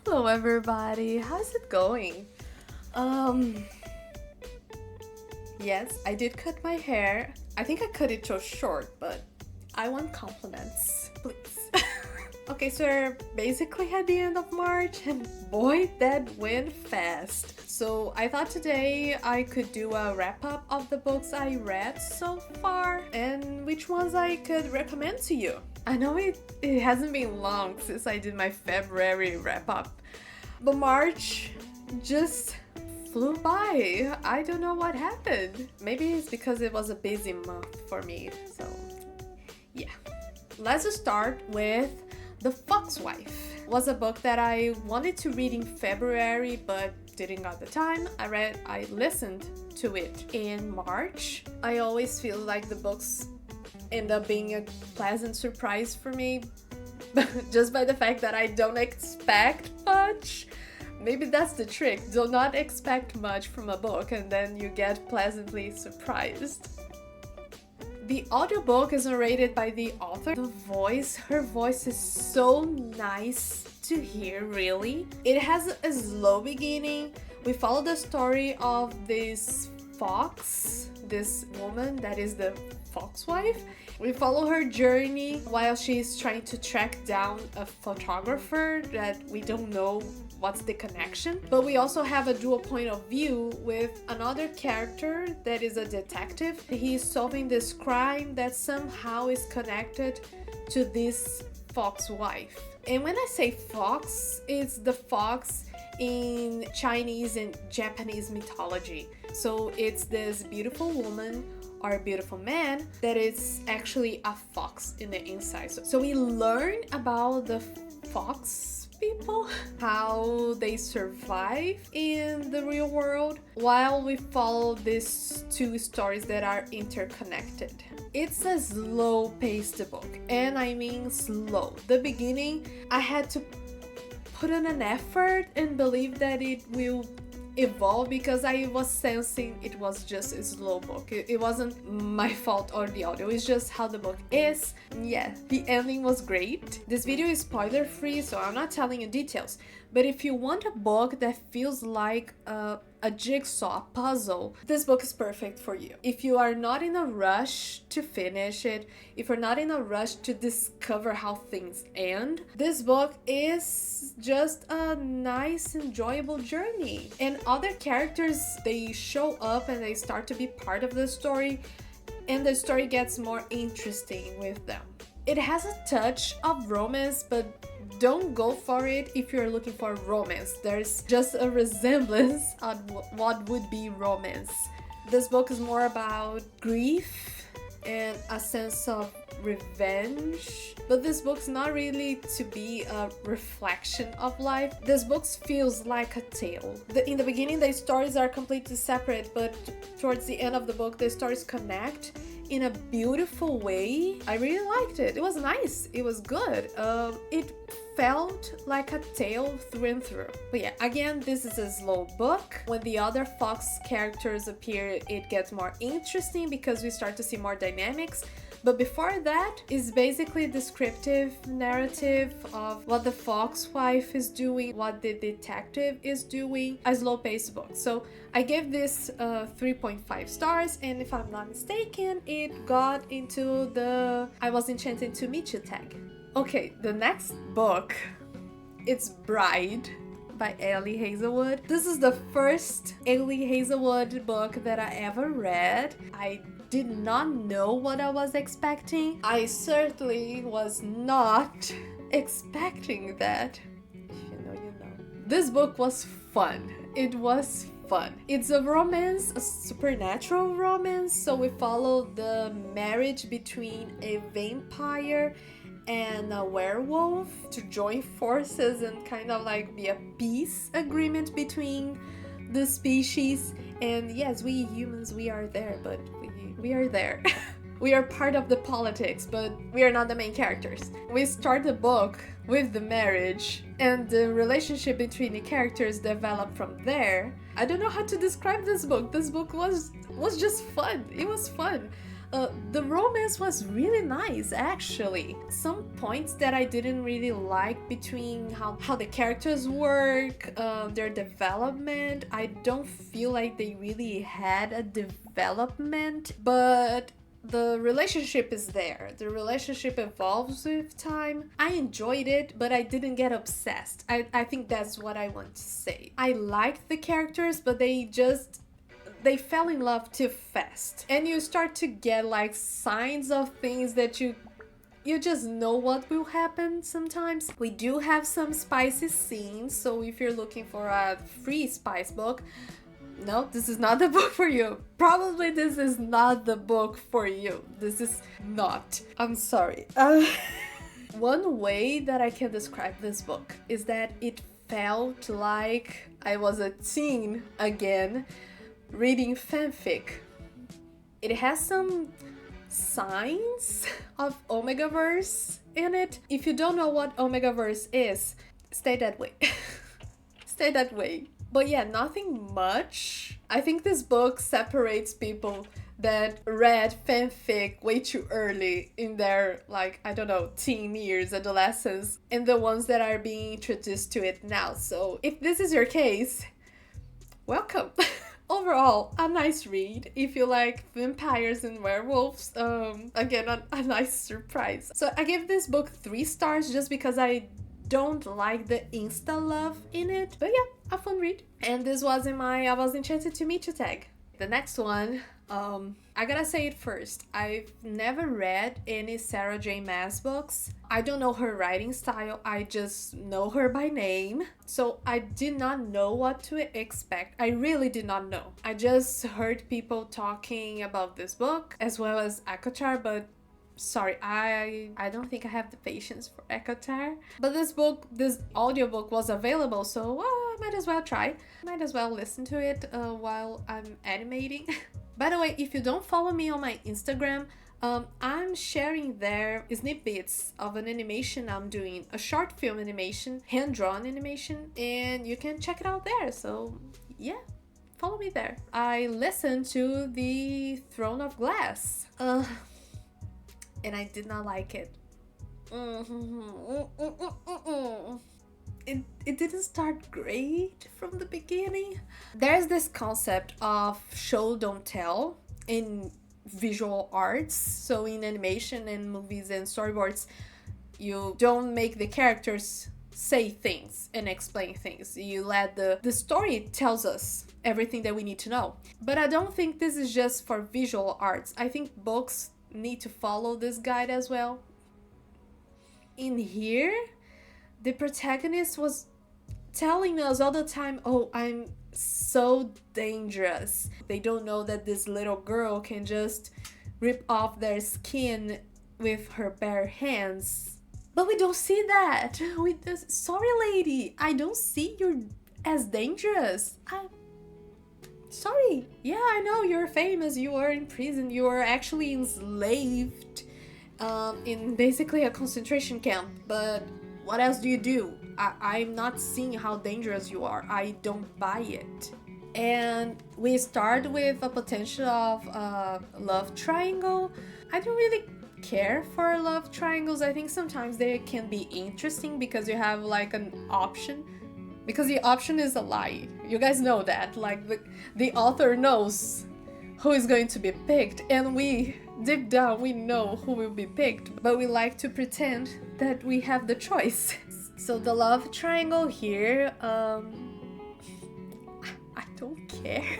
Hello everybody, how's it going? Um, yes, I did cut my hair. I think I cut it too short, but I want compliments, please. Okay, so we're basically at the end of March, and boy, that went fast. So I thought today I could do a wrap-up of the books I read so far, and which ones I could recommend to you. I know it hasn't been long since I did my February wrap-up, but March just flew by. I don't know what happened. Maybe it's because it was a busy month for me, so yeah. Let's start with The Foxwife. Was a book that I wanted to read in February but didn't got the time. I listened to it in March. I always feel like the books end up being a pleasant surprise for me just by the fact that I don't expect much. Maybe that's the trick. Do not expect much from a book and then you get pleasantly surprised. The audiobook is narrated by the author. Her voice is so nice to hear, really. It has a slow beginning. We follow the story of this fox, this woman that is the Foxwife. We follow her journey while she's trying to track down a photographer that we don't know what's the connection. But we also have a dual point of view with another character that is a detective. He's solving this crime that somehow is connected to this Foxwife. And when I say fox, it's the fox in Chinese and Japanese mythology. So it's this beautiful woman or a beautiful man that is actually a fox in the inside. So we learn about the fox people, how they survive in the real world, while we follow these two stories that are interconnected. It's a slow-paced book, and I mean slow. The beginning, I had to put in an effort and believe that it will evolve because I was sensing it was just a slow book. It wasn't my fault or the audio, it's just how the book is. Yeah, the ending was great. This video is spoiler free, so I'm not telling you details, but if you want a book that feels like a jigsaw puzzle, this book is perfect for you. If you are not in a rush to finish it, if you're not in a rush to discover how things end, this book is just a nice, enjoyable journey. And other characters, they show up and they start to be part of the story, and the story gets more interesting with them. It has a touch of romance, but don't go for it if you're looking for romance. There's just a resemblance on what would be romance. This book is more about grief and a sense of revenge, but this book's not really to be a reflection of life. This book feels like a tale. In the beginning, the stories are completely separate, but towards the end of the book, the stories connect in a beautiful way. I really liked it. It was nice. It was good. It felt like a tale through and through. But yeah, again, this is a slow book. When the other fox characters appear, it gets more interesting because we start to see more dynamics. But before that is basically a descriptive narrative of what the Foxwife is doing, what the detective is doing, a slow-paced book. So I gave this 3.5 stars, and if I'm not mistaken, it got into the I Was Enchanted to Meet You tag. Okay, the next book, it's Bride by Ellie Hazelwood. This is the first Ellie Hazelwood book that I ever read. I did not know what I was expecting. I certainly was not expecting that. If you know, you know. This book was fun. It was fun. It's a romance, a supernatural romance, so we follow the marriage between a vampire and a werewolf to join forces and kind of like be a peace agreement between the species. And yes, we humans, we are there, but we are there. We are part of the politics, but we are not the main characters. We start the book with the marriage, and the relationship between the characters develop from there. I don't know how to describe this book. This book was just fun. It was fun. The romance was really nice, actually. Some points that I didn't really like between how the characters work, their development. I don't feel like they really had a development, but the relationship is there. The relationship evolves with time. I enjoyed it, but I didn't get obsessed. I think that's what I want to say. I liked the characters, but they fell in love too fast. And you start to get like signs of things that you just know what will happen sometimes. We do have some spicy scenes, so if you're looking for a free spice book, no, this is not the book for you. Probably this is not the book for you. This is not. I'm sorry. One way that I can describe this book is that it felt like I was a teen again reading fanfic. It has some signs of Omegaverse in it. If you don't know what Omegaverse is, stay that way. Stay that way. But yeah, nothing much. I think this book separates people that read fanfic way too early in their, like, I don't know, teen years, adolescence, and the ones that are being introduced to it now. So if this is your case, welcome. Overall, a nice read. If you like vampires and werewolves, again, a nice surprise. So I gave this book 3 stars just because I don't like the insta love in it. But yeah, a fun read. And this was in my I was enchanted to meet you tag. The next one, I gotta say it first. I've never read any Sarah J. Maas books. I don't know her writing style. I just know her by name. So I did not know what to expect. I really did not know. I just heard people talking about this book as well as Akatar, but sorry, I don't think I have the patience for Ekotar. But this audiobook was available, so I might as well try. Might as well listen to it while I'm animating. By the way, if you don't follow me on my Instagram, I'm sharing there snippets of an animation I'm doing, a short film animation, hand-drawn animation, and you can check it out there. So yeah, follow me there. I listened to the Throne of Glass. And I did not like it. It didn't start great from the beginning. There's this concept of show don't tell in visual arts. So in animation and movies and storyboards, you don't make the characters say things and explain things. You let the story tells us everything that we need to know. But I don't think this is just for visual arts. I think books need to follow this guide as well. In here, the protagonist was telling us all the time, oh, I'm so dangerous. They don't know that this little girl can just rip off their skin with her bare hands. But we don't see that. Sorry, lady, I don't see you as dangerous. Sorry. Yeah, I know you're famous. You were in prison. You were actually enslaved in basically a concentration camp. But what else do you do? I'm not seeing how dangerous you are. I don't buy it. And we start with a potential of a love triangle. I don't really care for love triangles. I think sometimes they can be interesting because you have like an option. Because the option is a lie. You guys know that. Like the author knows who is going to be picked, and we, deep down, we know who will be picked, but we like to pretend that we have the choice. So the love triangle here, I don't care.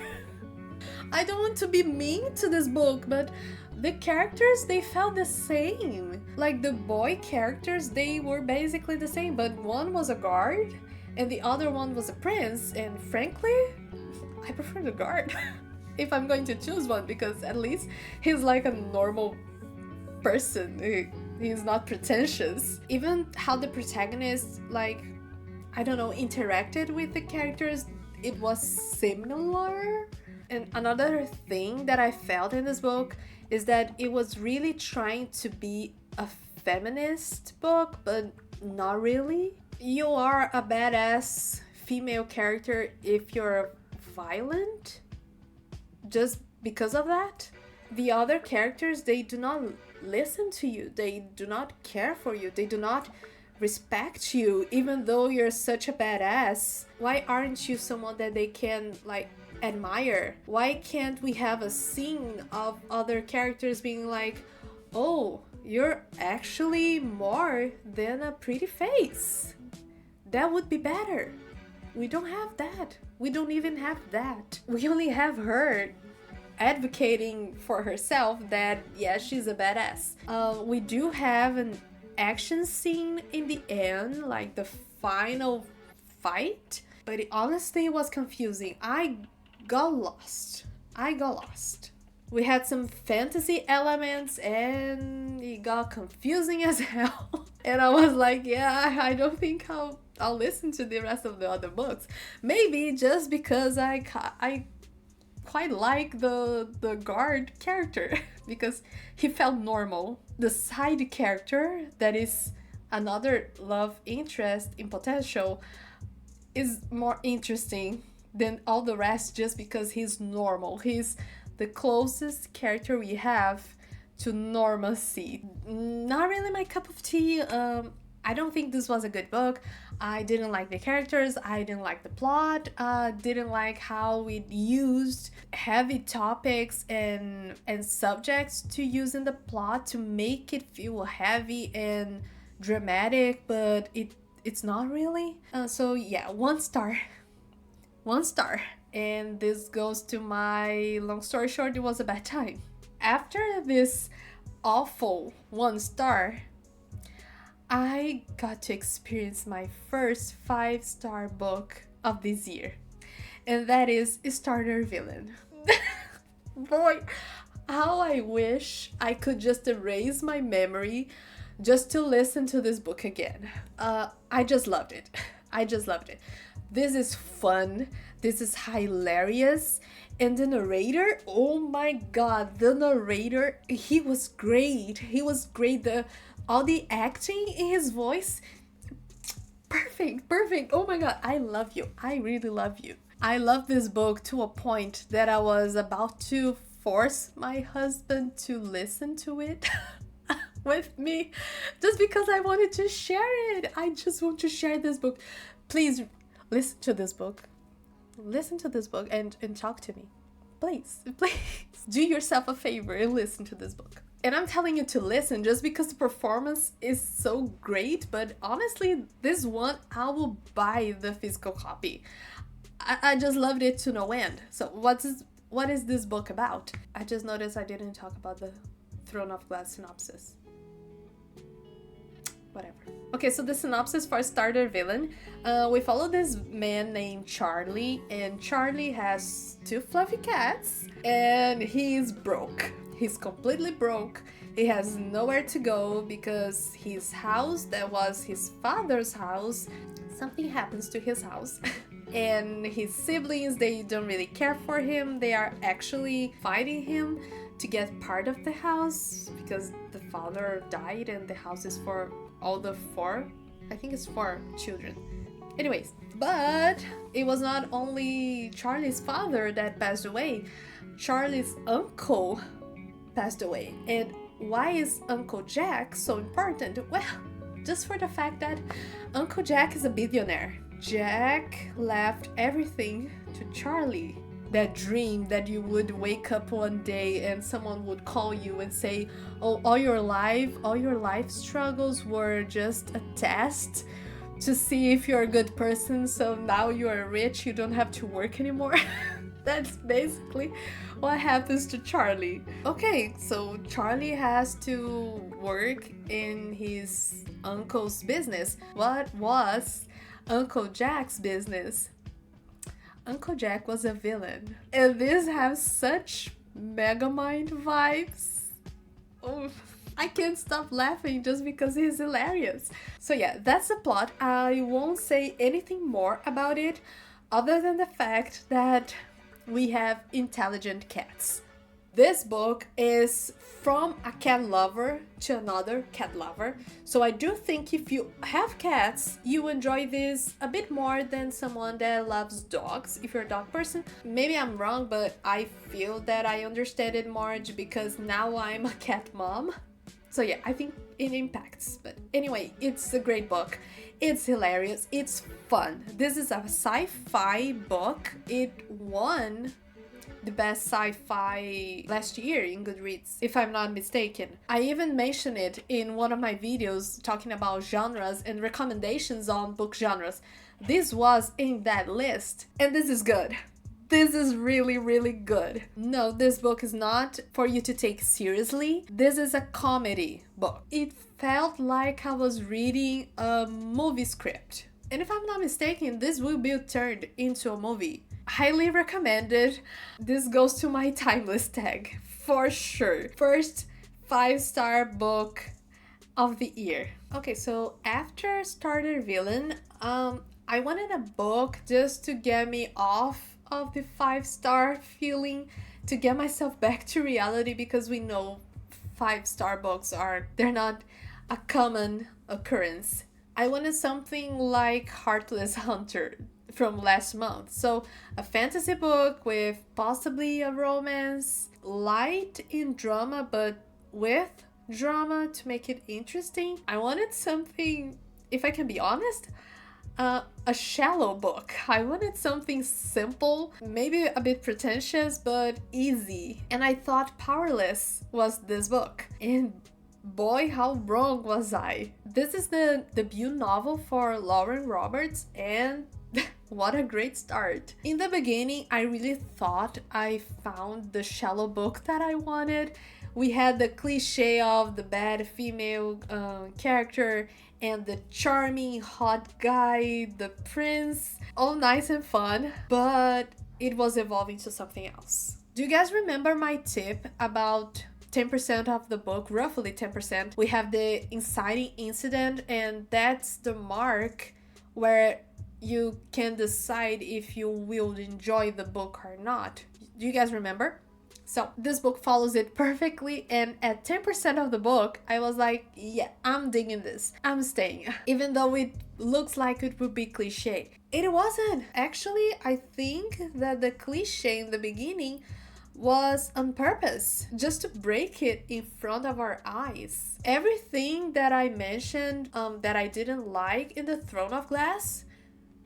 I don't want to be mean to this book, but the characters, they felt the same. Like the boy characters, they were basically the same, but one was a guard and the other one was a prince, and frankly, I prefer the guard. If I'm going to choose one, because at least he's like a normal person. He's not pretentious. Even how the protagonist, like, I don't know, interacted with the characters, it was similar. And another thing that I felt in this book is that it was really trying to be a feminist book, but not really. You are a badass female character if you're violent, just because of that. the other characters, they do not listen to you, they do not care for you, they do not respect you, even though you're such a badass. Why aren't you someone that they can like admire? Why can't we have a scene of other characters being like, oh, you're actually more than a pretty face? That would be better. We don't have that. We don't even have that. We only have her advocating for herself that, yeah, she's a badass. We do have an action scene in the end, like the final fight, but it honestly was confusing. I got lost. We had some fantasy elements and it got confusing as hell. And I was like, yeah, I don't think I'll listen to the rest of the other books. Maybe just because I quite like the guard character because he felt normal. The side character that is another love interest in potential is more interesting than all the rest just because he's normal. He's the closest character we have to normalcy. Not really my cup of tea. I don't think this was a good book. I didn't like the characters, I didn't like the plot, didn't like how it used heavy topics and subjects to use in the plot to make it feel heavy and dramatic, but it's not really. So yeah, 1 star. 1 star. And this goes to my long story short, it was a bad time. After this awful 1 star, I got to experience my first 5-star book of this year, and that is Starter Villain. Boy, how I wish I could just erase my memory just to listen to this book again. I just loved it. This is fun. This is hilarious. And the narrator, oh my god, the narrator, he was great. All the acting in his voice, perfect. Oh my god, I love you. I really love you. I love this book to a point that I was about to force my husband to listen to it with me just because I wanted to share it. I just want to share this book. Please listen to this book. And talk to me. Please. Do yourself a favor and listen to this book. And I'm telling you to listen just because the performance is so great, but honestly, this one, I will buy the physical copy. I just loved it to no end. So what is this book about? I just noticed I didn't talk about the Throne of Glass synopsis. Whatever. Okay, so the synopsis for Starter Villain. We follow this man named Charlie, and Charlie has 2 fluffy cats, and he's broke. He's completely broke. He has nowhere to go because his house, that was his father's house, something happens to his house. And his siblings, they don't really care for him. They are actually fighting him to get part of the house because the father died and the house is for all the 4, I think it's 4 children. Anyways, but it was not only Charlie's father that passed away. Charlie's uncle passed away. And why is Uncle Jack so important? Well, just for the fact that Uncle Jack is a billionaire. Jack left everything to Charlie. That dream that you would wake up one day and someone would call you and say, oh, all your life struggles were just a test to see if you're a good person, so now you are rich, you don't have to work anymore. That's basically what happens to Charlie. Okay, so Charlie has to work in his uncle's business. What was Uncle Jack's business? Uncle Jack was a villain. And this has such Megamind vibes. Oh, I can't stop laughing just because he's hilarious. So yeah, that's the plot. I won't say anything more about it other than the fact that we have intelligent cats. This book is from a cat lover to another cat lover. So I do think if you have cats, you enjoy this a bit more than someone that loves dogs. If you're a dog person, maybe I'm wrong, but I feel that I understand it more because now I'm a cat mom. So yeah, I think it impacts. But anyway, it's a great book. It's hilarious. It's fun. This is a sci-fi book. It won the best sci-fi last year in Goodreads, if I'm not mistaken. I even mentioned it in one of my videos talking about genres and recommendations on book genres. This was in that list, and this is good. This is really, really good. No, this book is not for you to take seriously. This is a comedy book. It felt like I was reading a movie script. And if I'm not mistaken, this will be turned into a movie. Highly recommended. This goes to my timeless tag for sure. First 5-star book of the year. Okay, so after Starter Villain, I wanted a book just to get me off of the 5-star feeling, to get myself back to reality, because we know 5-star books they're not a common occurrence. I wanted something like Heartless Hunter from last month. So a fantasy book with possibly a romance, light in drama, but with drama to make it interesting. I wanted something, if I can be honest, a shallow book. I wanted something simple, maybe a bit pretentious, but easy. And I thought Powerless was this book. And boy, how wrong was I. This is the debut novel for Lauren Roberts, and what a great start. In the beginning, I really thought I found the shallow book that I wanted. We had the cliche of the bad female character and the charming hot guy, the prince, all nice and fun, but it was evolving to something else. Do you guys remember my tip about 10% of the book, roughly 10%? We have the inciting incident, and that's the mark where you can decide if you will enjoy the book or not. Do you guys remember? So this book follows it perfectly, and at 10% of the book, I was like, yeah, I'm digging this. I'm staying. Even though it looks like it would be cliche. It wasn't. Actually, I think that the cliche in the beginning was on purpose, just to break it in front of our eyes. Everything that I mentioned that I didn't like in the Throne of Glass,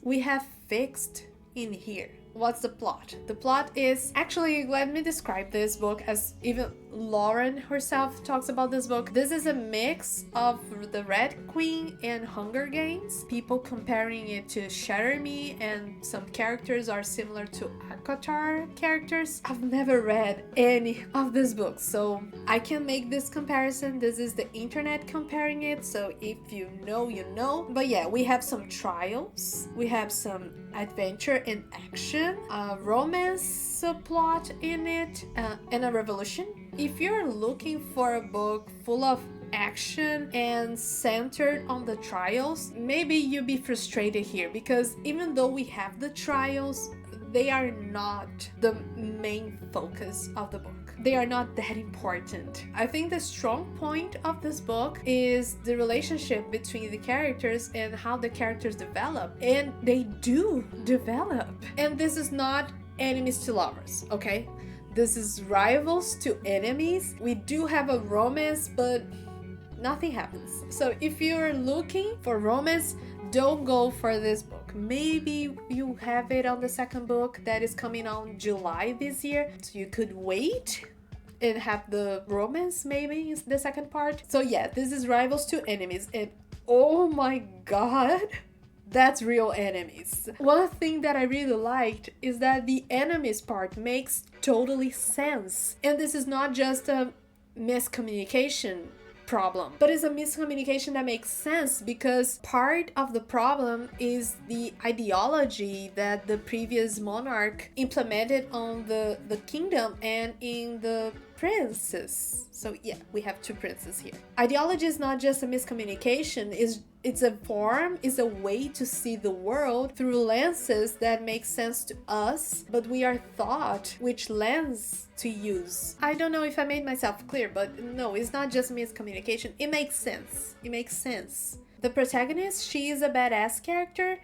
we have fixed in here. What's the plot? The plot is, actually, let me describe this book as even Lauren herself talks about this book. This is a mix of the Red Queen and Hunger Games. People comparing it to Shatter Me, and some characters are similar to ACOTAR characters. I've never read any of these books, so I can make this comparison. This is the internet comparing it, so if you know, you know. But yeah, we have some trials, we have some adventure and action, a romance plot in it, and a revolution. If you're looking for a book full of action and centered on the trials, maybe you'll be frustrated here, because even though we have the trials, they are not the main focus of the book. They are not that important. I think the strong point of this book is the relationship between the characters and how the characters develop. And they do develop. And this is not enemies to lovers, okay? This is rivals to enemies. We do have a romance, but nothing happens. So if you're looking for romance, don't go for this book. Maybe you have it on the second book that is coming on July this year, so you could wait and have the romance maybe in the second part. So yeah, this is rivals to enemies, and oh my god, that's real enemies. One thing that I really liked is that the enemies part makes totally sense, and this is not just a miscommunication problem, but it's a miscommunication that makes sense, because part of the problem is the ideology that the previous monarch implemented on the kingdom and in the princes. So yeah, we have two princes here. Ideology is not just a miscommunication, is it's a form, is a way to see the world through lenses that make sense to us, but we are taught which lens to use. I don't know if I made myself clear, but no, it's not just miscommunication. It makes sense. It makes sense. The protagonist, she is a badass character.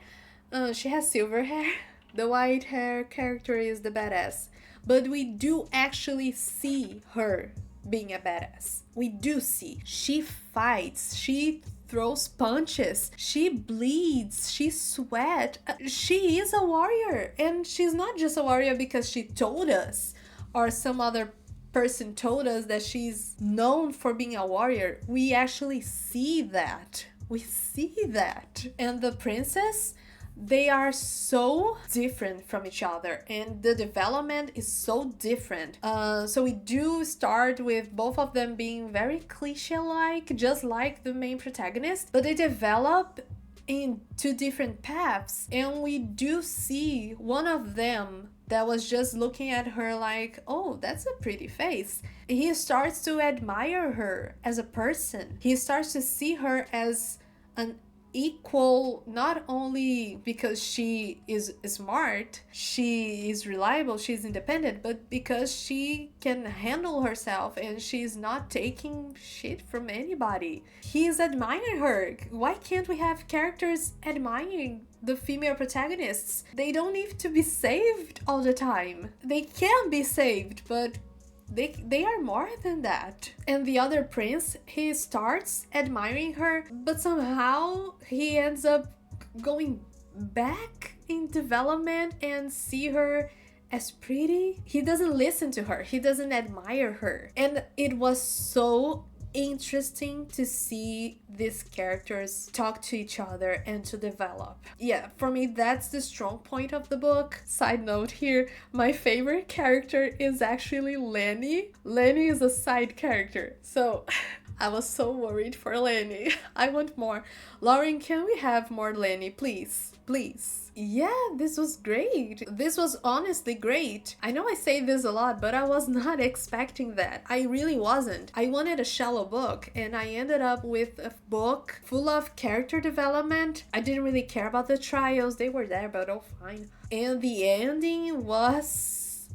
She has silver hair. The white hair character is the badass. But we do actually see her being a badass. We do see. She fights. She throws punches. She bleeds. She sweats. She is a warrior. And she's not just a warrior because she told us or some other person told us that she's known for being a warrior. We actually see that. We see that. And the princess, they are so different from each other and the development is so different. So we do start with both of them being very cliche-like, just like the main protagonist, but they develop in two different paths, and we do see one of them that was just looking at her like, oh, that's a pretty face. He starts to admire her as a person. He starts to see her as an equal, not only because she is smart, she is reliable, she's independent, but because she can handle herself and she's not taking shit from anybody. He's admiring her. Why can't we have characters admiring the female protagonists? They don't need to be saved all the time. They can be saved, but they are more than that. And the other prince, he starts admiring her, but somehow he ends up going back in development and see her as pretty. He doesn't listen to her. He doesn't admire her. And it was so interesting to see these characters talk to each other and to develop. Yeah, for me, that's the strong point of the book. Side note here, my favorite character is actually Lenny. Lenny is a side character, so I was so worried for Lenny. I want more. Lauren, can we have more Lenny, please? Please. Yeah, this was great. This was honestly great. I know I say this a lot, but I was not expecting that. I really wasn't. I wanted a shallow book, and I ended up with a book full of character development. I didn't really care about the trials. They were there, but oh, fine. And the ending was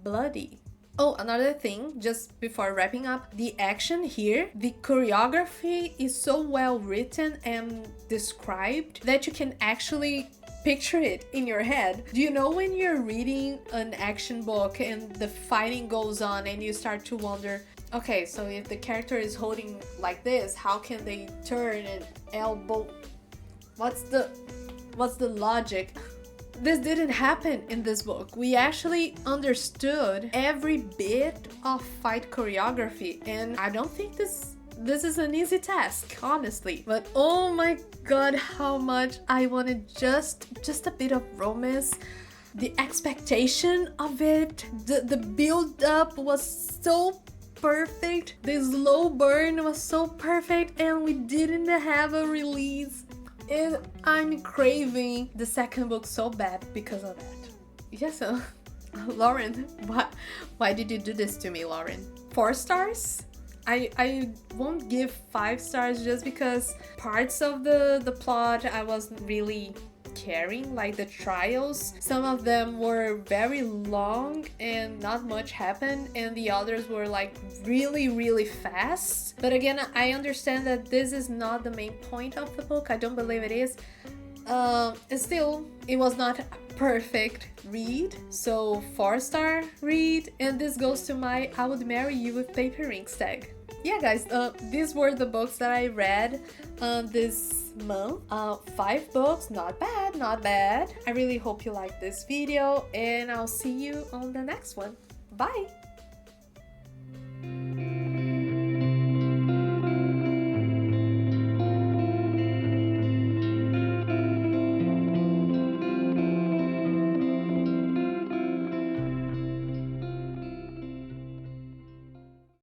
bloody. Oh, another thing, just before wrapping up, the action here, the choreography is so well written and described that you can actually picture it in your head. Do you know when you're reading an action book and the fighting goes on and you start to wonder, okay, so if the character is holding like this, how can they turn and elbow? What's the logic? This didn't happen in this book. We actually understood every bit of fight choreography, and I don't think this is an easy task, honestly. But oh my god, how much I wanted just a bit of romance. The expectation of it, the build up was so perfect. The slow burn was so perfect, and we didn't have a release. And I'm craving the second book so bad because of that. Yes, Lauren, why did you do this to me, Lauren? 4 stars? I won't give 5 stars just because parts of the plot I wasn't really caring, like the trials. Some of them were very long and not much happened, and the others were like really fast. But again, I understand that this is not the main point of the book. I don't believe it is. Still, it was not a perfect read, so 4-star read. And this goes to my I Would Marry You with Paper Rings tag. Yeah, guys, these were the books that I read this month. 5 books, not bad. I really hope you liked this video, and I'll see you on the next one. Bye!